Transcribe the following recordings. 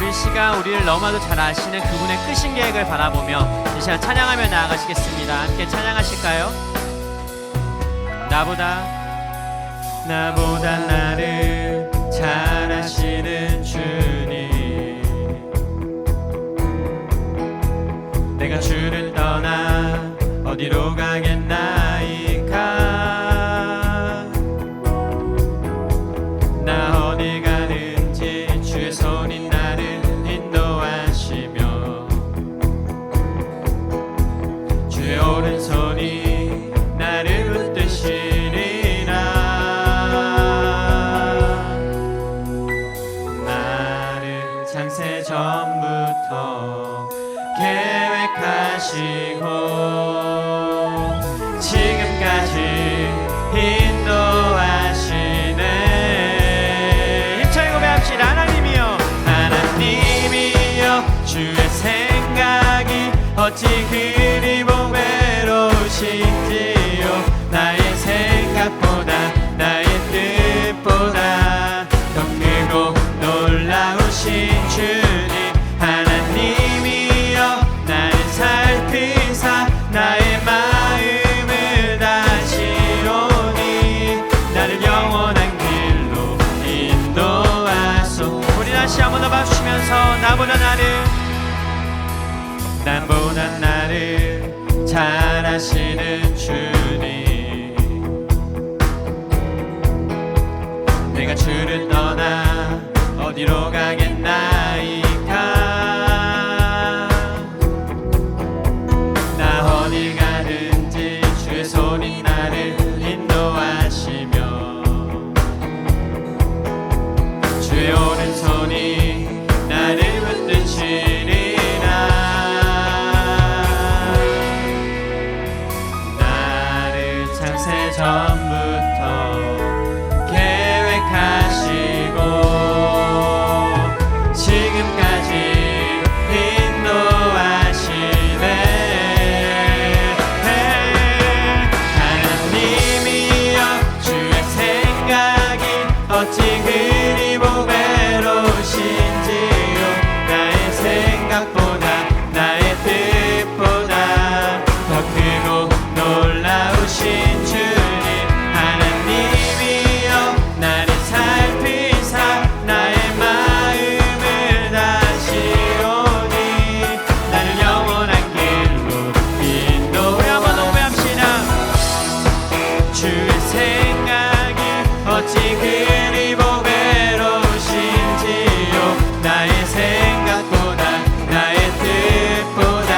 우리 시간 우리를 너무나도 잘 아시는 그분의 크신 계획을 바라보며 이 시간 찬양하며 나아가시겠습니다. 함께 찬양하실까요? 나보다 나를 잘 아시는 주님, 내가 주를 떠나 어디로 가겠나이까. 나 어디 가는지 주의 손이 나를 인도하시며 주의 오른손이 나를 붙드시리라. 나를 창세 전부터 계획하시고 지금까지 인도하시네. 힘차게 고백합시다. 하나님이여 주의 생각이 어찌 그리 보배로우신지요. 나의 생각보다 나의 뜻보다 더 크고 놀라우신 주님. 하나님이여 나를 살피사 나의 마음을 다시오니 나를 영원한 길로 인도하소. 우리 다시 한번 더 봐주시면서 나보다 나를 잘 아시는 주님, 내가 주를 떠나 어디로 가겠나이까. 나 어디 가든지 주의 손이 나를 인도하시며 주의 오른손이 나를 붙드시리라. 나를 창세 전부터 계획하시고 지금까지 인도하시네. 하나님이여 주의 생각이 어찌 그리 보배로우신지요. 나의 생각보다 나의 뜻보다 더 크고 놀라우신 주님. 하나님이여 나를 살피사 나의 마음을 다시오니 나를 영원한 길로 인도해. 한번 더 고백합시다. 주의 생각이 어찌 그리 보배로우신지요. 나의 생각보다 나의 뜻보다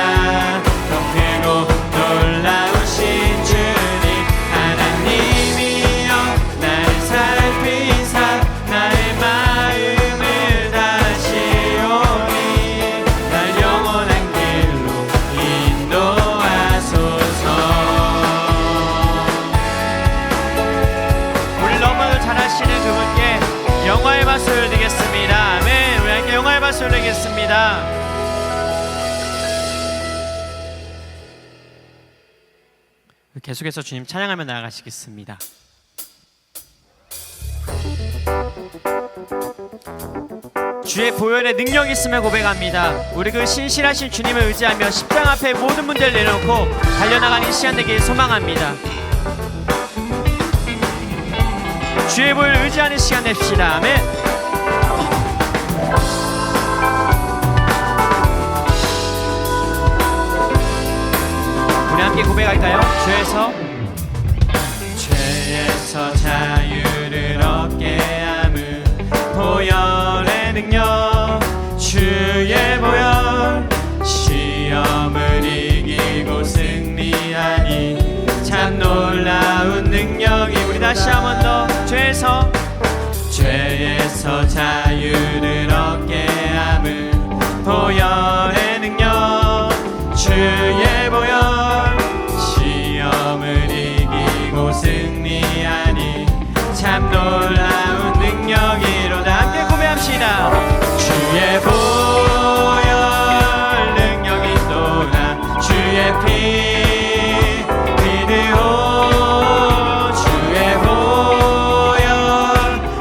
더 크고 놀라우신 주님. 하나님이여 나를 살피사 나의 마음을 다시오니 날 영원한 길로 인도하소서. 우리 너무나도 잘 아시는 그분께 영화의 박수를 드리겠습니다. 아멘. 우리 함께 영화의 박수를 드리겠습니다. 계속해서 주님 찬양하며 나아가시겠습니다. 주의 보혈의 능력이 있음을 고백합니다. 우리 그 신실하신 주님을 의지하며 십자가 앞에 모든 문제를 내려놓고 달려나가는 이 시간 되기를 소망합니다. 주의 보혈을 의지하는 시간 냅시다. 아멘. 우리 함께 고백할까요? 죄에서 자유를 얻게 함은 보혈의 능력. 주의 보혈 시험을 이기고 승리하니 참 놀라운 능력이. 우리 다시 한 번 더. 죄에서 자유를 얻게 함은 보혈의 능력. 주의 보혈 시험을 이기고 승리하니 참 놀라운 능력이로다. 함께 고백합시다. 주의 보혈 능력이 또한 주의 피 믿으오. 주의 보혈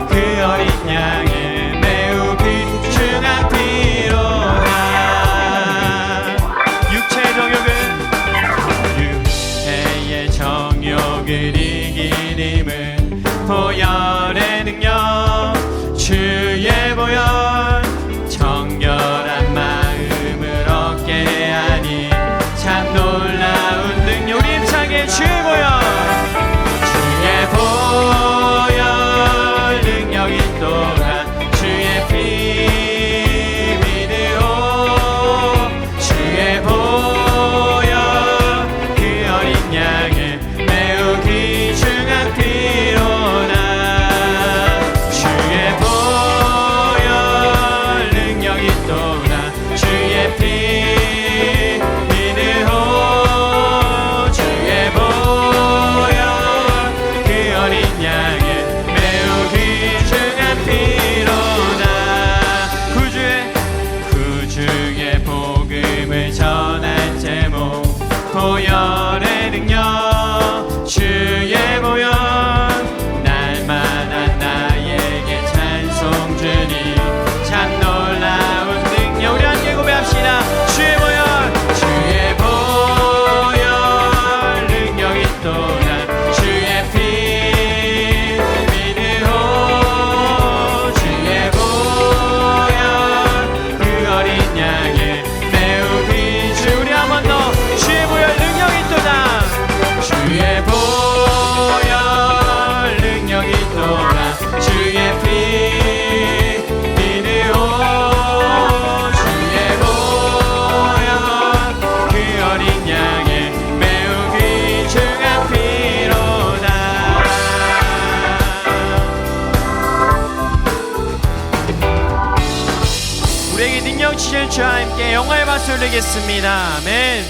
그 어린 양의 매우 귀중한 피 영광의 박수 올리겠습니다. 아멘.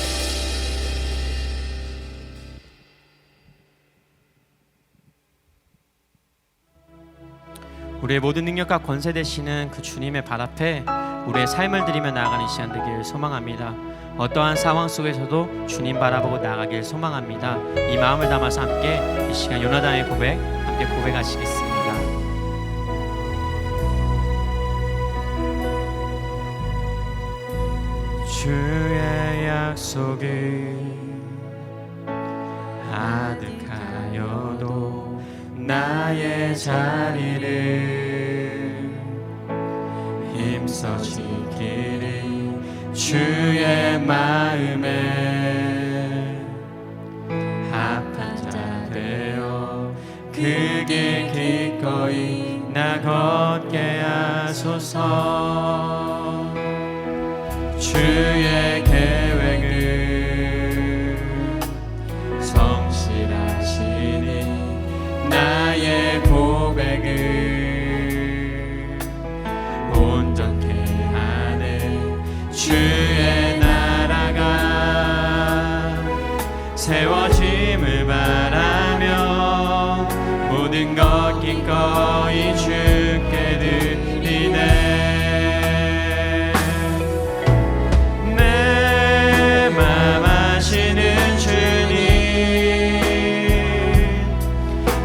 우리의 모든 능력과 권세 되시는 그 주님의 발 앞에 우리의 삶을 드리며 나아가는 시간 되길 소망합니다. 어떠한 상황 속에서도 주님 바라보고 나아가길 소망합니다. 이 마음을 담아서 함께 이 시간 요나단의 고백 함께 고백하시겠습니다. 주의 약속을 아득하여도 나의 자리를 힘써 지키리 주의 마음에 합한 자 되어 그 길 기꺼이 나 걷게 하소서. 주의 계획을 성실하시니 나의 고백을 온전케 하네. 주의 나라가 세워짐을 바라며 모든 것 기꺼이 주께 드리네.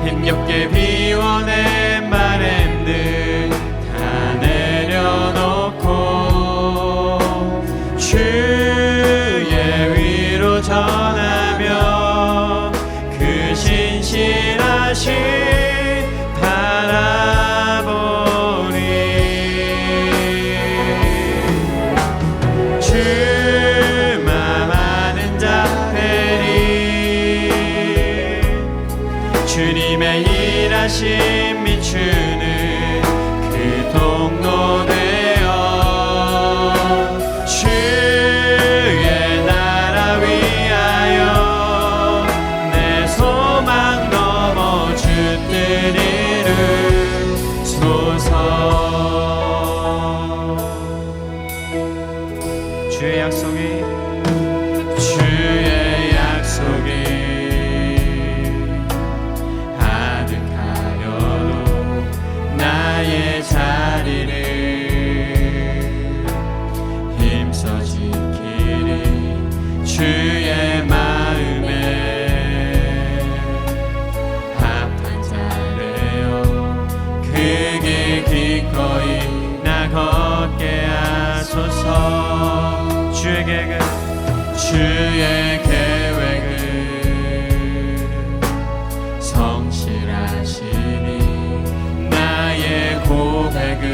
힘겹게 비워낸 바램들 다 내려놓고 주의 위로 전하며 그 신실하신 바라보리. 주만 아는 자 되리. 주님의 일하심 비추는 그 통로 되어 주의 나라 위하여 내 소망 넘어 주 뜻 이루소서. 주의 약속이 주의 마음에 합한 자 되어 그 길 기꺼이 나 걷게 하소서. 주의 계획을 성실하시니 나의 고백을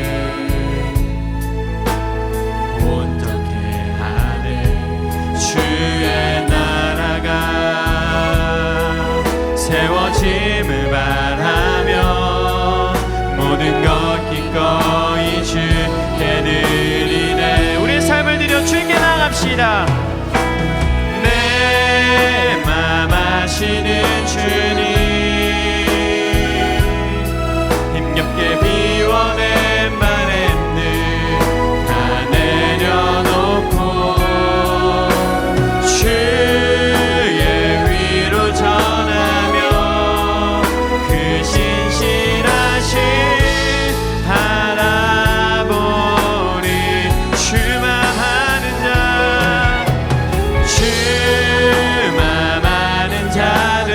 주의 나라가 세워짐을 바라며 모든 것 기꺼이 주께 드리네. 우리의 삶을 드려 주께 나갑시다. 내 맘 아시는 주님 힘겹게 비워낸 바램들 다 내려놓고 주의 위로 전하며 그 신실하신 바라보리. 주만 아는 자 주만 아는 자들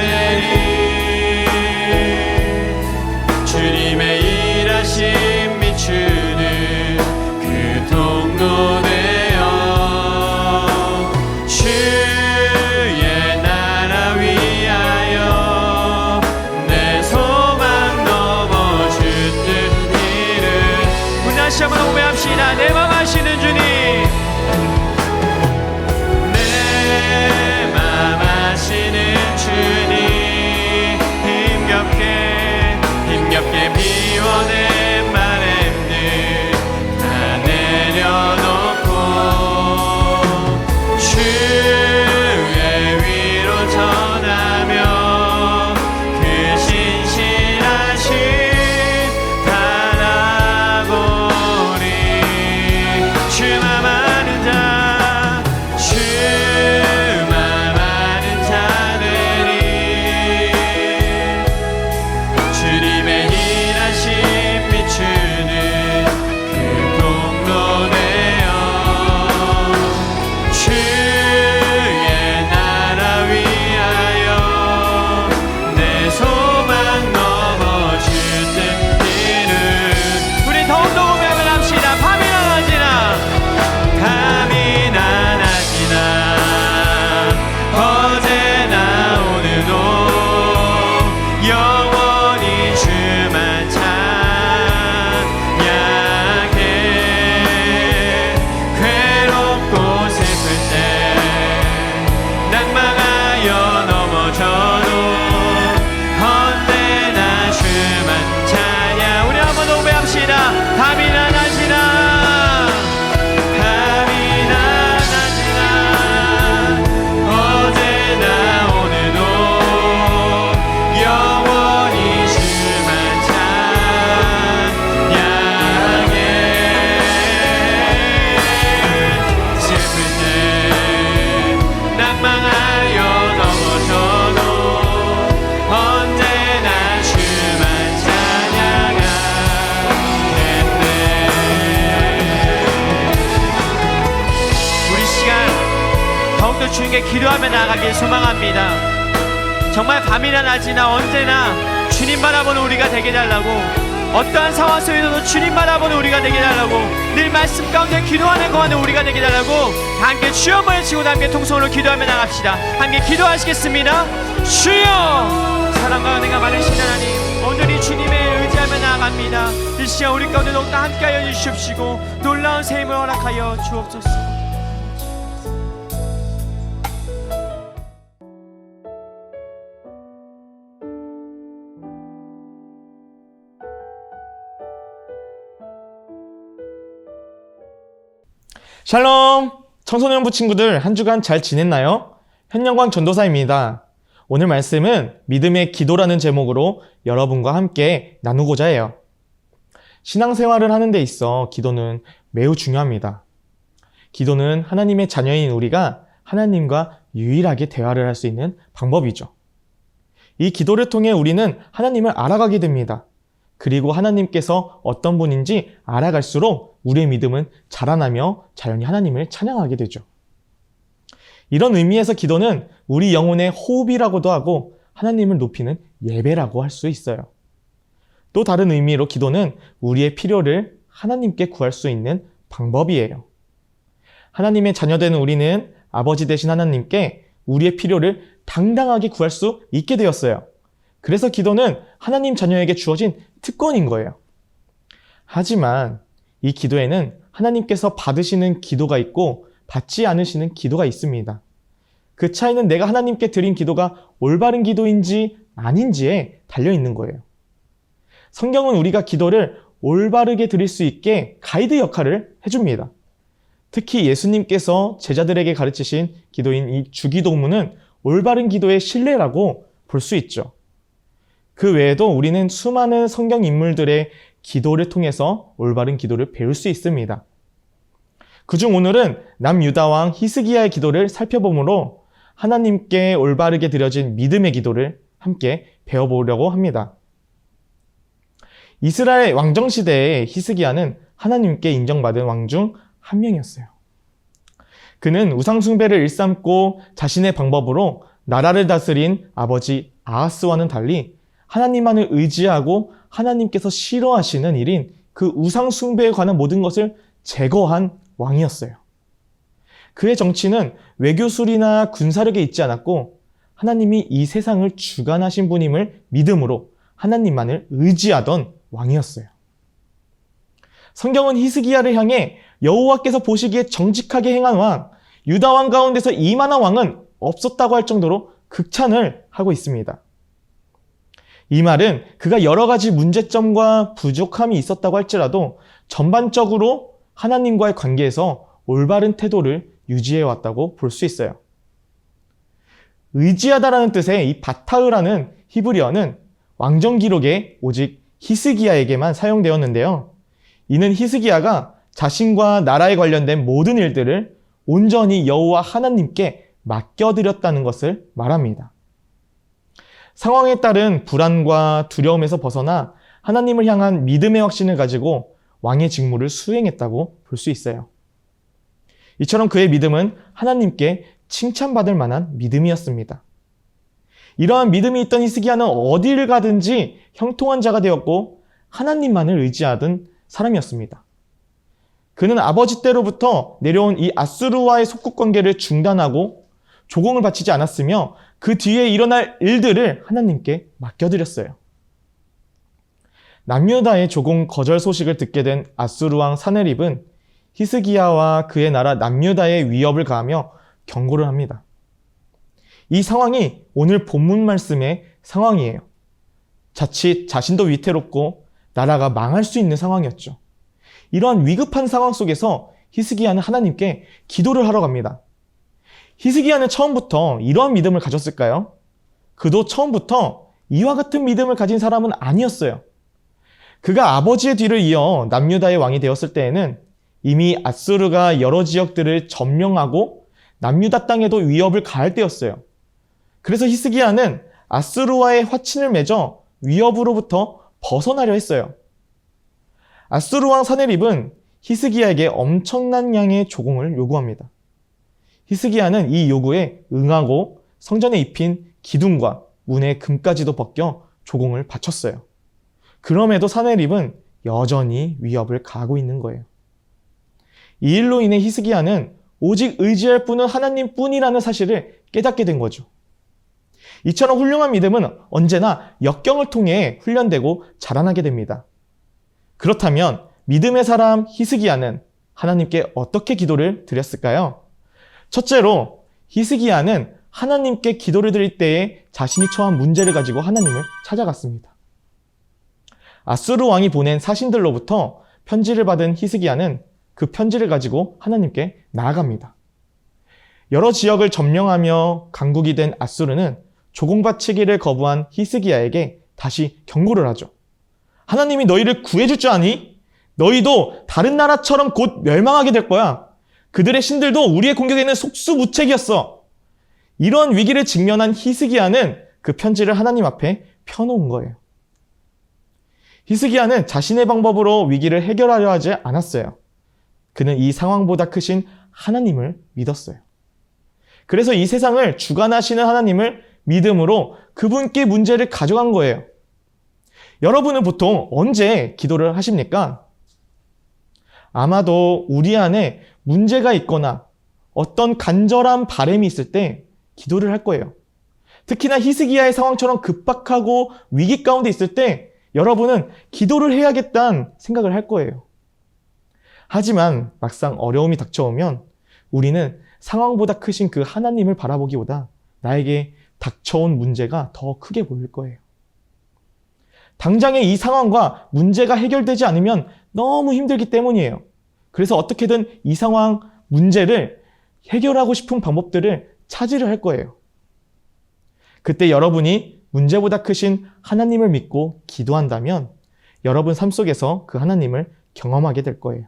실망하여 넘어져도 언제나 주만 찬양하겠네. 우리 시간 더욱더 주님께 기도하며 나아가길 소망합니다. 정말 밤이나 낮이나 언제나 주님 바라보는 우리가 되게 달라고, 어떠한 상황 속에서도 주님 바라보는 우리가 되게 달라고, 늘 말씀 가운데 기도하는 거하는 우리가 되게 달라고, 함께 주여 한번 외치고 함께 통성으로 기도하며 나갑시다. 함께 기도하시겠습니다. 주여, 사랑과 은혜가 많으신 하나님, 오늘이 주님의 의지하며 나아갑니다. 이 시간 우리 가운데 더욱더 함께하여 주시옵시고 놀라운 새 힘을 허락하여 주옵소서. 샬롬! 청소년부 친구들 한 주간 잘 지냈나요? 현영광 전도사입니다. 오늘 말씀은 믿음의 기도라는 제목으로 여러분과 함께 나누고자 해요. 신앙생활을 하는 데 있어 기도는 매우 중요합니다. 기도는 하나님의 자녀인 우리가 하나님과 유일하게 대화를 할 수 있는 방법이죠. 이 기도를 통해 우리는 하나님을 알아가게 됩니다. 그리고 하나님께서 어떤 분인지 알아갈수록 우리의 믿음은 자라나며 자연히 하나님을 찬양하게 되죠. 이런 의미에서 기도는 우리 영혼의 호흡이라고도 하고 하나님을 높이는 예배라고 할 수 있어요. 또 다른 의미로 기도는 우리의 필요를 하나님께 구할 수 있는 방법이에요. 하나님의 자녀된 우리는 아버지 되신 하나님께 우리의 필요를 당당하게 구할 수 있게 되었어요. 그래서 기도는 하나님 자녀에게 주어진 특권인 거예요. 하지만 이 기도에는 하나님께서 받으시는 기도가 있고 받지 않으시는 기도가 있습니다. 그 차이는 내가 하나님께 드린 기도가 올바른 기도인지 아닌지에 달려있는 거예요. 성경은 우리가 기도를 올바르게 드릴 수 있게 가이드 역할을 해줍니다. 특히 예수님께서 제자들에게 가르치신 기도인 이 주기도문은 올바른 기도의 신뢰라고 볼 수 있죠. 그 외에도 우리는 수많은 성경 인물들의 기도를 통해서 올바른 기도를 배울 수 있습니다. 그중 오늘은 남유다왕 히스기야의 기도를 살펴보므로 하나님께 올바르게 드려진 믿음의 기도를 함께 배워보려고 합니다. 이스라엘 왕정시대의 히스기야는 하나님께 인정받은 왕 중 한 명이었어요. 그는 우상숭배를 일삼고 자신의 방법으로 나라를 다스린 아버지 아하스와는 달리 하나님만을 의지하고 하나님께서 싫어하시는 일인 그 우상숭배에 관한 모든 것을 제거한 왕이었어요. 그의 정치는 외교술이나 군사력에 있지 않았고 하나님이 이 세상을 주관하신 분임을 믿음으로 하나님만을 의지하던 왕이었어요. 성경은 히스기야를 향해 여호와께서 보시기에 정직하게 행한 왕, 유다 왕 가운데서 이만한 왕은 없었다고 할 정도로 극찬을 하고 있습니다. 이 말은 그가 여러 가지 문제점과 부족함이 있었다고 할지라도 전반적으로 하나님과의 관계에서 올바른 태도를 유지해왔다고 볼 수 있어요. 의지하다라는 뜻의 이 바타흐라는 히브리어는 왕정 기록에 오직 히스기야에게만 사용되었는데요. 이는 히스기야가 자신과 나라에 관련된 모든 일들을 온전히 여호와 하나님께 맡겨드렸다는 것을 말합니다. 상황에 따른 불안과 두려움에서 벗어나 하나님을 향한 믿음의 확신을 가지고 왕의 직무를 수행했다고 볼 수 있어요. 이처럼 그의 믿음은 하나님께 칭찬받을 만한 믿음이었습니다. 이러한 믿음이 있던 히스기야는 어디를 가든지 형통한 자가 되었고 하나님만을 의지하던 사람이었습니다. 그는 아버지 때로부터 내려온 이 아수르와의 속국관계를 중단하고 조공을 바치지 않았으며 그 뒤에 일어날 일들을 하나님께 맡겨드렸어요. 남유다의 조공 거절 소식을 듣게 된 아수르왕 사네립은 히스기야와 그의 나라 남유다의 위협을 가하며 경고를 합니다. 이 상황이 오늘 본문 말씀의 상황이에요. 자칫 자신도 위태롭고 나라가 망할 수 있는 상황이었죠. 이러한 위급한 상황 속에서 히스기야는 하나님께 기도를 하러 갑니다. 히스기야는 처음부터 이러한 믿음을 가졌을까요? 그도 처음부터 이와 같은 믿음을 가진 사람은 아니었어요. 그가 아버지의 뒤를 이어 남유다의 왕이 되었을 때에는 이미 아수르가 여러 지역들을 점령하고 남유다 땅에도 위협을 가할 때였어요. 그래서 히스기야는 아수르와의 화친을 맺어 위협으로부터 벗어나려 했어요. 아수르 왕 사네립은 히스기야에게 엄청난 양의 조공을 요구합니다. 히스기야는 이 요구에 응하고 성전에 입힌 기둥과 문의 금까지도 벗겨 조공을 바쳤어요. 그럼에도 사네립은 여전히 위협을 가하고 있는 거예요. 이 일로 인해 히스기야는 오직 의지할 분은 하나님뿐이라는 사실을 깨닫게 된 거죠. 이처럼 훌륭한 믿음은 언제나 역경을 통해 훈련되고 자라나게 됩니다. 그렇다면 믿음의 사람 히스기야는 하나님께 어떻게 기도를 드렸을까요? 첫째로 히스기야는 하나님께 기도를 드릴 때에 자신이 처한 문제를 가지고 하나님을 찾아갔습니다. 아수르 왕이 보낸 사신들로부터 편지를 받은 히스기야는 그 편지를 가지고 하나님께 나아갑니다. 여러 지역을 점령하며 강국이 된 아수르는 조공바치기를 거부한 히스기야에게 다시 경고를 하죠. 하나님이 너희를 구해줄 줄 아니? 너희도 다른 나라처럼 곧 멸망하게 될 거야. 그들의 신들도 우리의 공격에는 속수무책이었어. 이런 위기를 직면한 히스기야는 그 편지를 하나님 앞에 펴놓은 거예요. 히스기야는 자신의 방법으로 위기를 해결하려 하지 않았어요. 그는 이 상황보다 크신 하나님을 믿었어요. 그래서 이 세상을 주관하시는 하나님을 믿음으로 그분께 문제를 가져간 거예요. 여러분은 보통 언제 기도를 하십니까? 아마도 우리 안에 문제가 있거나 어떤 간절한 바람이 있을 때 기도를 할 거예요. 특히나 히스기야의 상황처럼 급박하고 위기 가운데 있을 때 여러분은 기도를 해야겠다는 생각을 할 거예요. 하지만 막상 어려움이 닥쳐오면 우리는 상황보다 크신 그 하나님을 바라보기보다 나에게 닥쳐온 문제가 더 크게 보일 거예요. 당장의 이 상황과 문제가 해결되지 않으면 너무 힘들기 때문이에요. 그래서 어떻게든 이 상황, 문제를 해결하고 싶은 방법들을 찾으려 할 거예요. 그때 여러분이 문제보다 크신 하나님을 믿고 기도한다면 여러분 삶 속에서 그 하나님을 경험하게 될 거예요.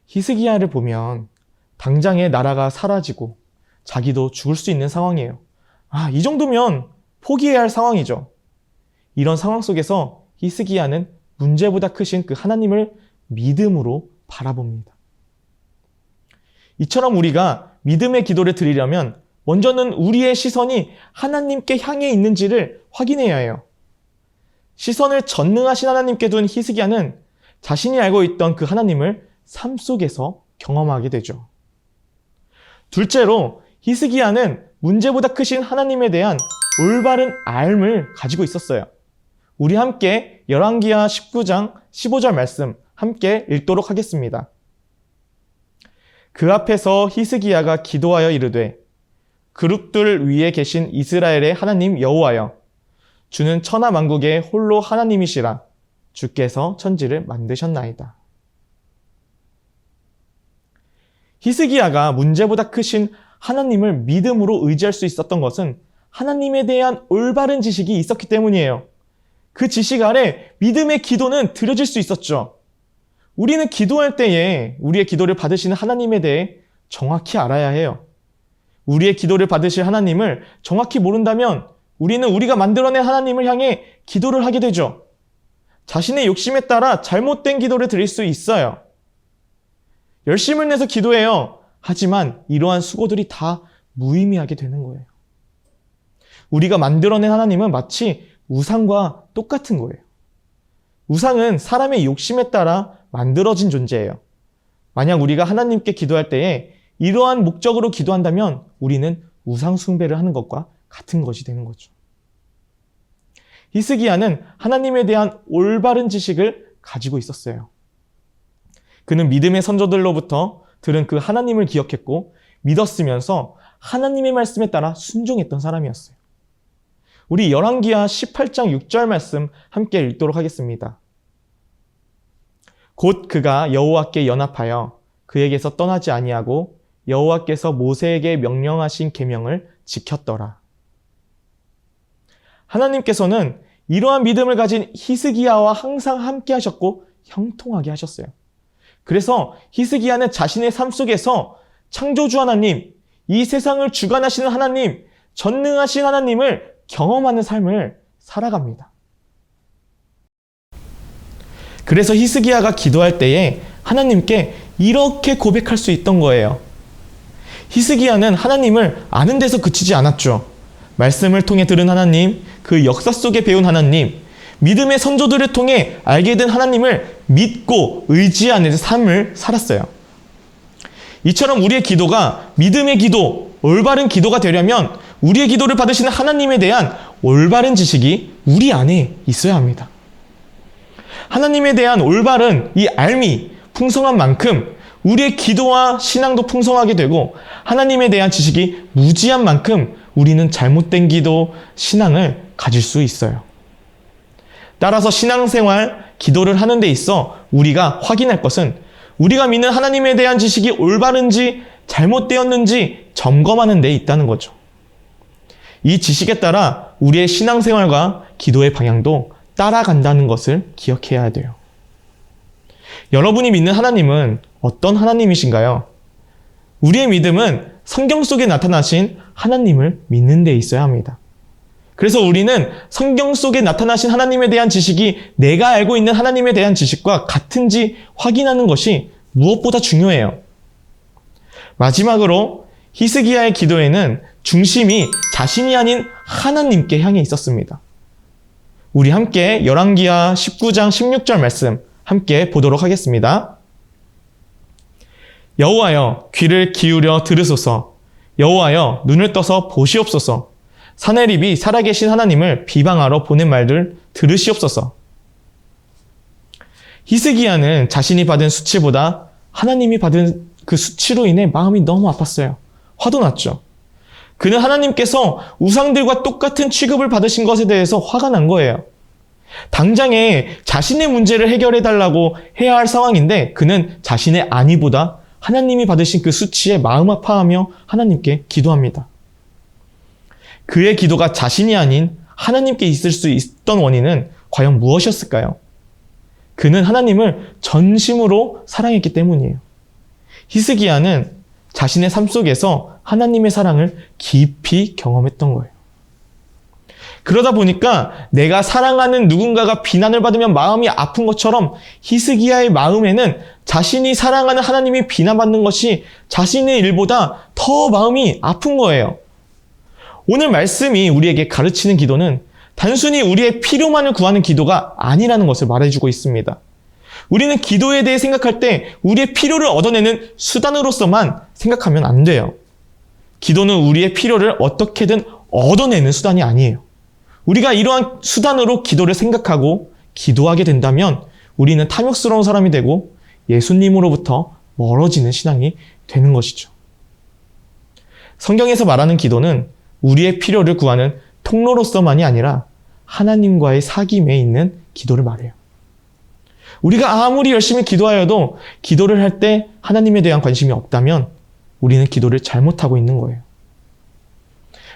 히스기야를 보면 당장의 나라가 사라지고 자기도 죽을 수 있는 상황이에요. 이 정도면 포기해야 할 상황이죠. 이런 상황 속에서 히스기야는 문제보다 크신 그 하나님을 믿음으로 바라봅니다. 이처럼 우리가 믿음의 기도를 드리려면 먼저는 우리의 시선이 하나님께 향해 있는지를 확인해야 해요. 시선을 전능하신 하나님께 둔 히스기야는 자신이 알고 있던 그 하나님을 삶 속에서 경험하게 되죠. 둘째로 히스기야는 문제보다 크신 하나님에 대한 올바른 알을 가지고 있었어요. 우리 함께 열왕기하 19장 15절 말씀 함께 읽도록 하겠습니다. 그 앞에서 히스기야가 기도하여 이르되 그룹들 위에 계신 이스라엘의 하나님 여호와여 주는 천하 만국의 홀로 하나님이시라 주께서 천지를 만드셨나이다. 히스기야가 문제보다 크신 하나님을 믿음으로 의지할 수 있었던 것은 하나님에 대한 올바른 지식이 있었기 때문이에요. 그 지식 아래 믿음의 기도는 드려질 수 있었죠. 우리는 기도할 때에 우리의 기도를 받으시는 하나님에 대해 정확히 알아야 해요. 우리의 기도를 받으실 하나님을 정확히 모른다면 우리는 우리가 만들어낸 하나님을 향해 기도를 하게 되죠. 자신의 욕심에 따라 잘못된 기도를 드릴 수 있어요. 열심을 내서 기도해요. 하지만 이러한 수고들이 다 무의미하게 되는 거예요. 우리가 만들어낸 하나님은 마치 우상과 똑같은 거예요. 우상은 사람의 욕심에 따라 만들어진 존재예요. 만약 우리가 하나님께 기도할 때에 이러한 목적으로 기도한다면 우리는 우상 숭배를 하는 것과 같은 것이 되는 거죠. 히스기야는 하나님에 대한 올바른 지식을 가지고 있었어요. 그는 믿음의 선조들로부터 들은 그 하나님을 기억했고 믿었으면서 하나님의 말씀에 따라 순종했던 사람이었어요. 우리 열왕기하 18장 6절 말씀 함께 읽도록 하겠습니다. 곧 그가 여호와께 연합하여 그에게서 떠나지 아니하고 여호와께서 모세에게 명령하신 계명을 지켰더라. 하나님께서는 이러한 믿음을 가진 히스기야와 항상 함께 하셨고 형통하게 하셨어요. 그래서 히스기야는 자신의 삶 속에서 창조주 하나님, 이 세상을 주관하시는 하나님, 전능하신 하나님을 경험하는 삶을 살아갑니다. 그래서 히스기야가 기도할 때에 하나님께 이렇게 고백할 수 있던 거예요. 히스기야는 하나님을 아는 데서 그치지 않았죠. 말씀을 통해 들은 하나님, 그 역사 속에 배운 하나님, 믿음의 선조들을 통해 알게 된 하나님을 믿고 의지하는 삶을 살았어요. 이처럼 우리의 기도가 믿음의 기도, 올바른 기도가 되려면 우리의 기도를 받으시는 하나님에 대한 올바른 지식이 우리 안에 있어야 합니다. 하나님에 대한 올바른 이 알미, 풍성한 만큼 우리의 기도와 신앙도 풍성하게 되고 하나님에 대한 지식이 무지한 만큼 우리는 잘못된 기도, 신앙을 가질 수 있어요. 따라서 신앙생활, 기도를 하는 데 있어 우리가 확인할 것은 우리가 믿는 하나님에 대한 지식이 올바른지 잘못되었는지 점검하는 데 있다는 거죠. 이 지식에 따라 우리의 신앙생활과 기도의 방향도 따라간다는 것을 기억해야 돼요. 여러분이 믿는 하나님은 어떤 하나님이신가요? 우리의 믿음은 성경 속에 나타나신 하나님을 믿는 데 있어야 합니다. 그래서 우리는 성경 속에 나타나신 하나님에 대한 지식이 내가 알고 있는 하나님에 대한 지식과 같은지 확인하는 것이 무엇보다 중요해요. 마지막으로 히스기야의 기도에는 중심이 자신이 아닌 하나님께 향해 있었습니다. 우리 함께 열왕기하 19장 16절 말씀 함께 보도록 하겠습니다. 여호와여 귀를 기울여 들으소서. 여호와여 눈을 떠서 보시옵소서. 사내립이 살아계신 하나님을 비방하러 보낸 말들 들으시옵소서. 히스기야는 자신이 받은 수치보다 하나님이 받은 그 수치로 인해 마음이 너무 아팠어요. 화도 났죠. 그는 하나님께서 우상들과 똑같은 취급을 받으신 것에 대해서 화가 난 거예요. 당장에 자신의 문제를 해결해달라고 해야 할 상황인데 그는 자신의 안위보다 하나님이 받으신 그 수치에 마음 아파하며 하나님께 기도합니다. 그의 기도가 자신이 아닌 하나님께 있을 수 있던 원인은 과연 무엇이었을까요? 그는 하나님을 전심으로 사랑했기 때문이에요. 히스기야는 자신의 삶 속에서 하나님의 사랑을 깊이 경험했던 거예요. 그러다 보니까 내가 사랑하는 누군가가 비난을 받으면 마음이 아픈 것처럼 히스기야의 마음에는 자신이 사랑하는 하나님이 비난받는 것이 자신의 일보다 더 마음이 아픈 거예요. 오늘 말씀이 우리에게 가르치는 기도는 단순히 우리의 필요만을 구하는 기도가 아니라는 것을 말해주고 있습니다. 우리는 기도에 대해 생각할 때 우리의 필요를 얻어내는 수단으로서만 생각하면 안 돼요. 기도는 우리의 필요를 어떻게든 얻어내는 수단이 아니에요. 우리가 이러한 수단으로 기도를 생각하고 기도하게 된다면 우리는 탐욕스러운 사람이 되고 예수님으로부터 멀어지는 신앙이 되는 것이죠. 성경에서 말하는 기도는 우리의 필요를 구하는 통로로서만이 아니라 하나님과의 사귐에 있는 기도를 말해요. 우리가 아무리 열심히 기도하여도 기도를 할 때 하나님에 대한 관심이 없다면 우리는 기도를 잘못하고 있는 거예요.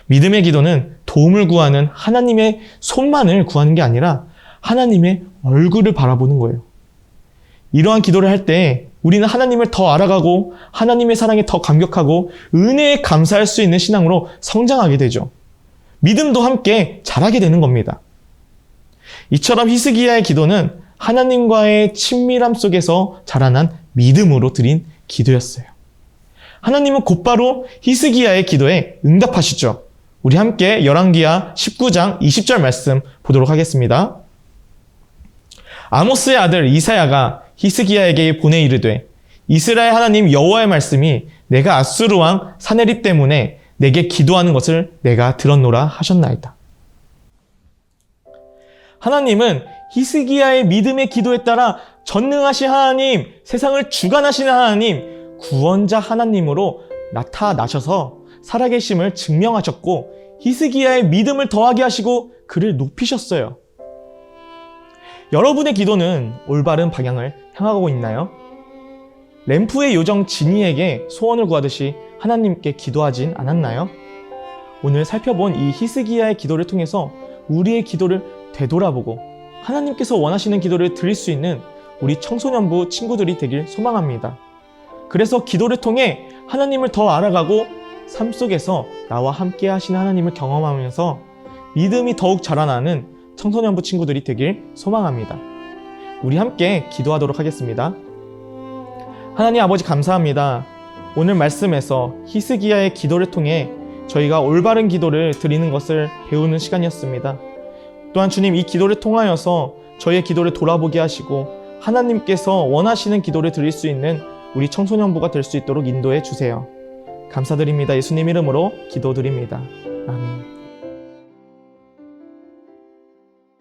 믿음의 기도는 도움을 구하는 하나님의 손만을 구하는 게 아니라 하나님의 얼굴을 바라보는 거예요. 이러한 기도를 할 때 우리는 하나님을 더 알아가고 하나님의 사랑에 더 감격하고 은혜에 감사할 수 있는 신앙으로 성장하게 되죠. 믿음도 함께 자라게 되는 겁니다. 이처럼 히스기야의 기도는 하나님과의 친밀함 속에서 자라난 믿음으로 드린 기도였어요. 하나님은 곧바로 히스기야의 기도에 응답하시죠. 우리 함께 열왕기하 19장 20절 말씀 보도록 하겠습니다. 아모스의 아들 이사야가 히스기야에게 보내 이르되 이스라엘 하나님 여호와의 말씀이 내가 아수르 왕 사네립 때문에 내게 기도하는 것을 내가 들었노라 하셨나이다. 하나님은 히스기야의 믿음의 기도에 따라 전능하신 하나님, 세상을 주관하시는 하나님, 구원자 하나님으로 나타나셔서 살아계심을 증명하셨고 히스기야의 믿음을 더하게 하시고 그를 높이셨어요. 여러분의 기도는 올바른 방향을 향하고 있나요? 램프의 요정 지니에게 소원을 구하듯이 하나님께 기도하진 않았나요? 오늘 살펴본 이 히스기야의 기도를 통해서 우리의 기도를 되돌아보고 하나님께서 원하시는 기도를 드릴 수 있는 우리 청소년부 친구들이 되길 소망합니다. 그래서 기도를 통해 하나님을 더 알아가고 삶 속에서 나와 함께 하시는 하나님을 경험하면서 믿음이 더욱 자라나는 청소년부 친구들이 되길 소망합니다. 우리 함께 기도하도록 하겠습니다. 하나님 아버지 감사합니다. 오늘 말씀에서 히스기야의 기도를 통해 저희가 올바른 기도를 드리는 것을 배우는 시간이었습니다. 또한 주님, 이 기도를 통하여서 저희의 기도를 돌아보게 하시고 하나님께서 원하시는 기도를 드릴 수 있는 우리 청소년부가 될 수 있도록 인도해 주세요. 감사드립니다. 예수님 이름으로 기도드립니다. 아멘.